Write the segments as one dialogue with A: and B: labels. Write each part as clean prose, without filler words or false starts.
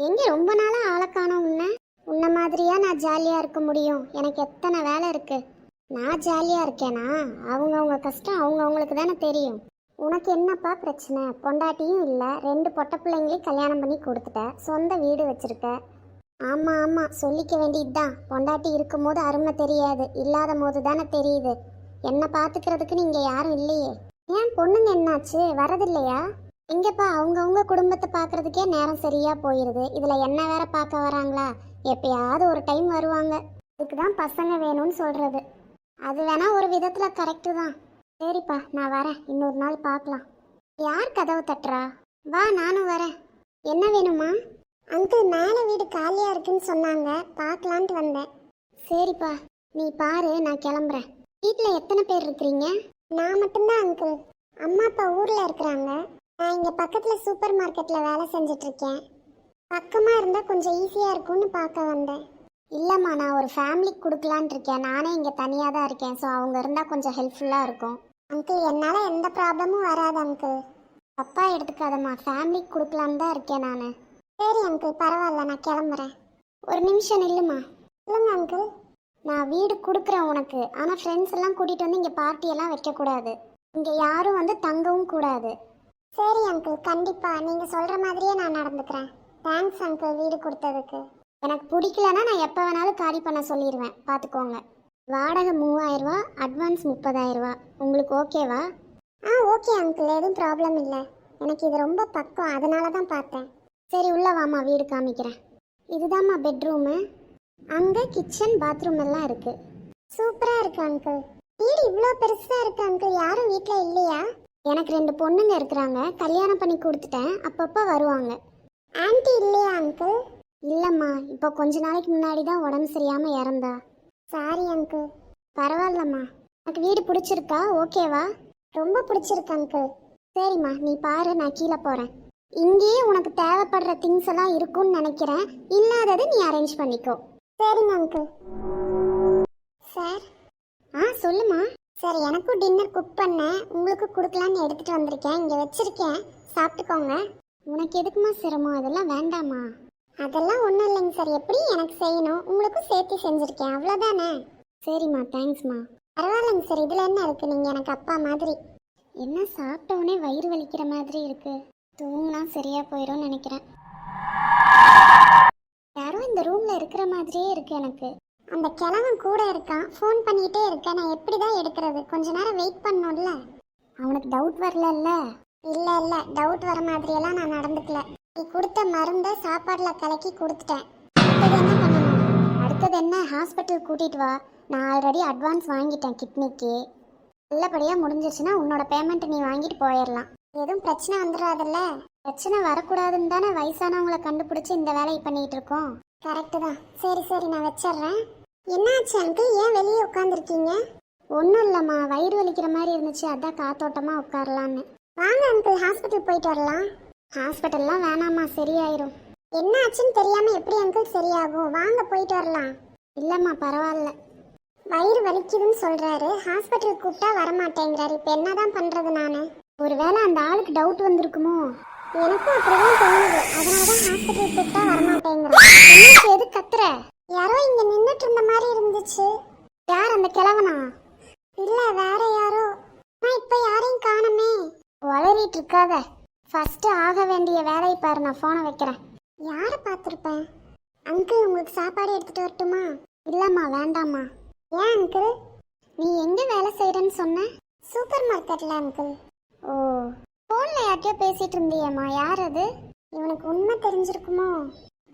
A: எங்க ரொம்ப நாளா ஆளை காணோம் உன்ன மாதிரியா நான் ஜாலியா இருக்க முடியும்? எனக்கு எத்தனை வேலை இருக்கு. நான் ஜாலியா இருக்கேனா? அவங்கவுங்க கஷ்டம் அவங்கவுங்களுக்கு தானே தெரியும். உனக்கு என்னப்பா பிரச்சனை? பொண்டாட்டியும் இல்லை, ரெண்டு பொட்ட பிள்ளைங்களையும் கல்யாணம் பண்ணி கொடுத்துட்ட, சொந்த வீடு வச்சிருக்க. ஆமா ஆமா, சொல்லிக்க வேண்டியதுதான். பொண்டாட்டி இருக்கும் போது அருமை தெரியாது, இல்லாத போது தானே தெரியுது. என்ன பாத்துக்கிறதுக்கு நீங்க யாரும் இல்லையே. ஏன் பொண்ணுங்க என்னாச்சு, வரதில்லையா? எங்கப்பா அவங்கவுங்க குடும்பத்தை பார்க்கறதுக்கே நேரம் சரியா போயிடுது, இதுல என்ன வேற பார்க்க வராங்களா? எப்பயாவது ஒரு டைம் வருவாங்க. இதுக்கு தான் பசங்க வேணும்னு சொல்றது. அது வேணா ஒரு விதத்துல கரெக்டு தான். சரிப்பா நான் வரேன், இன்னொரு நாள் பார்க்கலாம். யார் கதவு தட்டுறா? வா நானும் வரேன். என்ன வேணுமா? அங்கிள் மேலே வீடு காலியா இருக்குன்னு சொன்னாங்க, பார்க்கலான்ட்டு வந்தேன். சரிப்பா நீ பாரு, நான் கிளம்புறேன். வீட்டில் எத்தனை பேர் இருக்கிறீங்க? நான் மட்டும்தான் அங்கிள். அம்மா அப்பா ஊர்ல இருக்கிறாங்க. நான் இங்கே பக்கத்தில் சூப்பர் மார்க்கெட்டில் வேலை செஞ்சிட்ருக்கேன். பக்கமாக இருந்தால் கொஞ்சம் ஈஸியாக இருக்கும்னு பார்க்க வந்தேன். இல்லைம்மா, நான் ஒரு ஃபேமிலிக்கு கொடுக்கலான் இருக்கேன். நானே இங்கே தனியாக தான் இருக்கேன். ஸோ அவங்க இருந்தால் கொஞ்சம் ஹெல்ப்ஃபுல்லாக இருக்கும். அங்கிள் என்னால் எந்த ப்ராப்ளமும் வராது அங்கிள். அப்பா எடுத்துக்காதம்மா, ஃபேமிலிக்கு கொடுக்கலான்னு தான் இருக்கேன் நான். சரி அங்கிள் பரவாயில்ல, நான் கிளம்புறேன். ஒரு நிமிஷம் நில்லுமா. இல்லைங்க அங்கிள். நான் வீடு கொடுக்குறேன் உனக்கு, ஆனால் ஃப்ரெண்ட்ஸ் எல்லாம் கூட்டிகிட்டு வந்து இங்கே பார்ட்டியெல்லாம் வைக்கக்கூடாது. இங்கே யாரும் வந்து தங்கவும் கூடாது. சரி அங்கிள், கண்டிப்பா நீங்க சொல்ற மாதிரியே நான் நடந்துக்கிறேன். தேங்க்ஸ் அங்கிள் வீடு கொடுத்ததுக்கு. எனக்கு பிடிக்கலன்னா நான் எப்போ வேணாலும் காலி பண்ண சொல்லிடுவேன், பார்த்துக்கோங்க. வாடகை 3000 ரூபா, அட்வான்ஸ் 30,000 ரூபா. உங்களுக்கு ஓகேவா? ஓகே அங்கிள், எதுவும் ப்ராப்ளம் இல்லை. எனக்கு இது ரொம்ப பக்கம், அதனால தான் பார்த்தேன். சரி உள்ள வாமா, வீடு காமிக்கிறேன். இதுதாம்மா பெட்ரூமு. அங்கே கிச்சன் பாத்ரூம் எல்லாம் இருக்கு. சூப்பராக இருக்கு அங்கிள். வீடு இவ்வளோ பெருசாக இருக்கு அங்கிள். யாரும் வீட்டில் இல்லையா? எனக்கு 2 பொண்ணுங்க இருக்கிறாங்க, கல்யாணம் பண்ணி கொடுத்துட்டேன், அப்பப்போ வருவாங்க. ஆன்ட்டி இல்லையா அங்கிள்? இல்லைம்மா, இப்போ கொஞ்ச நாளைக்கு முன்னாடி தான் உடம்பு சரியாமல் இறந்தா. Sorry uncle. பரவாயில்லம்மா. எனக்கு வீடு பிடிச்சிருக்கா? ஓகேவா? ரொம்ப பிடிச்சிருக்கு அங்கிள். சரிம்மா நீ பாரு, நான் கீழே போகிறேன். இங்கேயே உனக்கு தேவைப்படுற திங்ஸ் எல்லாம் இருக்கும்னு நினைக்கிறேன். இல்லாதது நீ அரேஞ்ச் பண்ணிக்கோ. சரிங்க அங்கிள். சார். சொல்லுமா. சரி, எனக்கும் டின்னர் குக் பண்ணேன், உங்களுக்கு கொடுக்கலான்னு எடுத்துகிட்டு வந்திருக்கேன். இங்கே வச்சுருக்கேன், சாப்பிட்டுக்கோங்க. உனக்கு எதுக்குமா சிரமம்? அதெல்லாம் வேண்டாமா? அதெல்லாம் ஒன்றும் இல்லைங்க சார், எப்படி எனக்கு செய்யணும், உங்களுக்கும் சேர்த்து செஞ்சுருக்கேன், அவ்வளோதானே. சரிம்மா, தேங்க்ஸ்மா. பரவாயில்லைங்க சார், இதில் என்ன இருக்குது, நீங்கள் எனக்கு அப்பா மாதிரி. என்ன சாப்பிட்டவுடனே வயிறு வலிக்கிற மாதிரி இருக்குது? தூங்கினா சரியாக போயிடும்னு நினைக்கிறேன். யாரோ இந்த ரூமில் இருக்கிற மாதிரியே இருக்குது எனக்கு. அந்த கிழவன் கூட இருக்கான், ஃபோன் பண்ணிகிட்டே இருக்கேன். நான் எப்படி தான் எடுக்கிறது? கொஞ்ச நேரம் வெயிட் பண்ணணும்ல. அவனுக்கு டவுட் வரலல்ல? இல்லை இல்லை, டவுட் வர மாதிரியெல்லாம் நான் நடந்துக்கல. நீ கொடுத்த மருந்தை சாப்பாடில் கலக்கி கொடுத்துட்டேன். அடுத்தது என்ன பண்ணணும்? அடுத்தது என்ன, ஹாஸ்பிட்டல் கூட்டிகிட்டு வா. நான் ஆல்ரெடி அட்வான்ஸ் வாங்கிட்டேன் கிட்னிக்கு. நல்லபடியாக முடிஞ்சிருச்சுன்னா உன்னோட பேமெண்ட் நீ வாங்கிட்டு போயிடலாம். எதுவும் பிரச்சனை வந்துடாதுல்ல? பிரச்சனை வரக்கூடாதுன்னு தானே வயசானவங்களை கண்டுபிடிச்சி இந்த வேலையை பண்ணிகிட்டு இருக்கோம். கரெக்டு தான். சரி சரி, நான் வச்சிட்றேன். என்னாச்சு அங்கிள், ஏன் வெளியே உட்காந்துருக்கீங்க? ஒன்றும் இல்லைம்மா, வயிறு வலிக்கிற மாதிரி இருந்துச்சு, அதான் காத்தோட்டமாக உட்காரலான்னு. வாங்க அங்கிள், ஹாஸ்பிட்டல் போயிட்டு வரலாம். ஹாஸ்பிட்டல்லாம் வேணாம்மா, சரியாயிரும். என்ன ஆச்சுன்னு தெரியாமல் எப்படி அங்கிள் சரியாகும்? வாங்க போயிட்டு வரலாம். இல்லைம்மா பரவாயில்ல. வயிறு வலிக்குதுன்னு சொல்கிறாரு, ஹாஸ்பிட்டல் கூப்பிட்டா வரமாட்டேங்கிறாரு. இப்போ என்ன தான் பண்ணுறது நான்? ஒருவேளை அந்த ஆளுக்கு டவுட் வந்திருக்குமோ? எனக்கும் அப்படிதான் தோணுது, அதனால தான் ஹாஸ்பிட்டல் கூப்பிட்டா வரமாட்டேங்கிறேன். என்ன எது கத்துற? யாரோ இங்க நின்னுட்டு இருந்த மாதிரி இருந்துச்சு. யார் அந்த கிழவனா? இல்ல வேற யாரோ. நான் இப்ப யாரையும் காணுமே. வளரிட்டு இருக்காத, ஃபர்ஸ்ட் ஆக வேண்டிய வேலையை பாரு. நான் போனை வைக்கிறேன். யாரை பார்த்துருப்பேன்? அங்கிள் உங்களுக்கு சாப்பாடு எடுத்துட்டு வரட்டுமா? இல்லம்மா வேண்டாம்மா. ஏன் அங்கிள்? நீ எங்க வேலை செய்யறன்னு சொன்ன? சூப்பர் மார்க்கெட்ல அங்கிள். ஓ, போன்ல யார்கிட்டயோ பேசிட்டு இருந்தியம்மா, யார் அது? இவனுக்கு உண்மை தெரிஞ்சிருக்குமோ?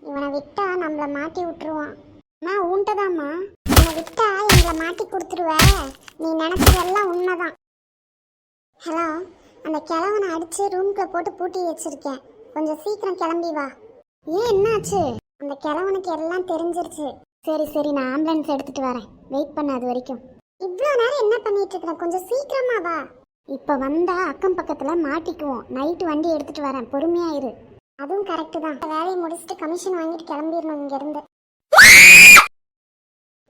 A: இவனை விட்டா நம்மள மாட்டி விட்டுருவான். நான் உன்ட்டதாம்மா. இவனை விட்டா எங்களை மாட்டி கொடுத்துருவ. நீ நினைச்சதெல்லாம் உண்மைதான். ஹலோ, அந்த கிழவனை அடிச்சு ரூம்குள்ள போட்டு பூட்டி வச்சிருக்கேன், கொஞ்சம் சீக்கிரம் கிளம்பி வா. ஏன் என்னாச்சு? அந்த கிழவனுக்கு எல்லாம் தெரிஞ்சிருச்சு. சரி சரி, நான் ஆம்புலன்ஸ் எடுத்துட்டு வரேன், வெயிட் பண்ண அது வரைக்கும். இவ்வளோ நேரம் என்ன பண்ணிட்டு இருக்கிற? கொஞ்சம் சீக்கிரமா வா. இப்போ வந்தா அக்கம் பக்கத்தில் மாட்டிக்குவோம். நைட்டு வண்டி எடுத்துட்டு வரேன், பொறுமையாயிரு. அதுவும் கரெக்டு தான். வேலையை முடிச்சுட்டு கமிஷன் வாங்கிட்டு கிளம்பிடணும் இங்கேருந்து.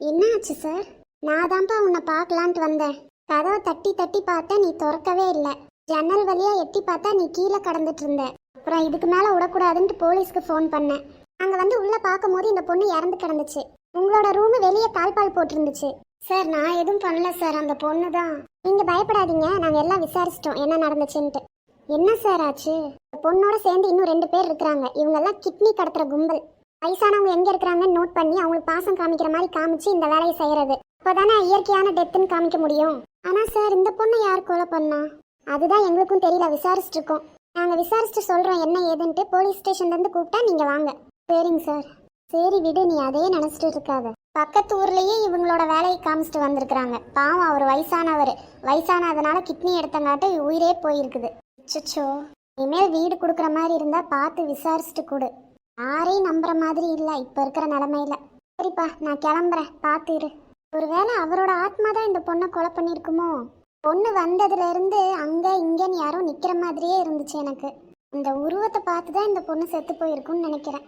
A: என்ன ஆச்சு சார்? நான் தான்ப்பா உன்னை பார்க்கலான்ட்டு வந்தேன். கதவை தட்டி தட்டி பார்த்தேன், நீ திறக்கவே இல்லை. ஜன்னல் வழியாக எட்டி பார்த்தா நீ கீழே கடந்துட்டு இருந்த. அப்புறம் இதுக்கு மேலே விடக்கூடாதுன்ட்டு போலீஸ்க்கு ஃபோன் பண்ணேன். அங்க வந்து உள்ள பார்க்கும்போது இந்த பொண்ணு இறந்து கிடந்துச்சு. உங்களோட ரூம் வெளியே தாழ்பால் போட்டிருந்துச்சு. சார் நான் எதுவும் பண்ணல சார், அந்த பொண்ணு தான். நீங்க பயப்படாதீங்க, நாங்க எல்லாம் விசாரிச்சிட்டோம் என்ன நடந்துச்சுன்ட்டு. என்ன சார் ஆச்சு? பொண்ணோட சேர்ந்து இன்னும் 2 பேர் இருக்கிறாங்க. இவங்க எல்லாம் கிட்னி கடத்துற கும்பல். வயசானவங்க எங்க இருக்கிறாங்கன்னு நோட் பண்ணி அவங்களுக்கு பாசம் காமிக்கிற மாதிரி காமிச்சு இந்த வேலையை செய்யறது. அப்பதானே இயற்கையான டெத்துன்னு காமிக்க முடியும். ஆனா சார் இந்த பொண்ணை யார் கொலை பண்ணா? அதுதான் எங்களுக்கும் தெரியல, விசாரிச்சுட்டு இருக்கோம். நாங்க விசாரிச்சுட்டு சொல்றோம் என்ன ஏதுன்ட்டு. போலீஸ் ஸ்டேஷன்ல இருந்து கூப்பிட்டா நீங்க வாங்க. சரிங்க சார். சரி விடு, நீ அதையே நினைச்சிட்டு இருக்காத. பக்கத்து ஊர்லயே இவங்களோட வேலையை காமிச்சிட்டு வந்திருக்கிறாங்க. பாவம் அவர் வயசானதுனால கிட்னி எடுத்தங்காட்டு உயிரே போயிருக்குது. அச்சச்சோ, இனிமேல் வீடு கொடுக்குற மாதிரி இருந்தா பார்த்து விசாரிச்சுட்டு கொடு. யாரையும் நம்புற மாதிரி இல்லை இப்ப இருக்கிற நிலைமையில. சரிப்பா நான் கிளம்புறேன், பார்த்து இரு. ஒருவேளை அவரோட ஆத்மா தான் இந்த பொண்ணை கொலை பண்ணிருக்குமோ? பொண்ணு வந்ததுல இருந்து அங்க இங்கன்னு யாரோ நிக்கிற மாதிரியே இருந்துச்சு எனக்கு. இந்த உருவத்தை பார்த்துதான் இந்த பொண்ணு செத்து போயிருக்குன்னு நினைக்கிறேன்.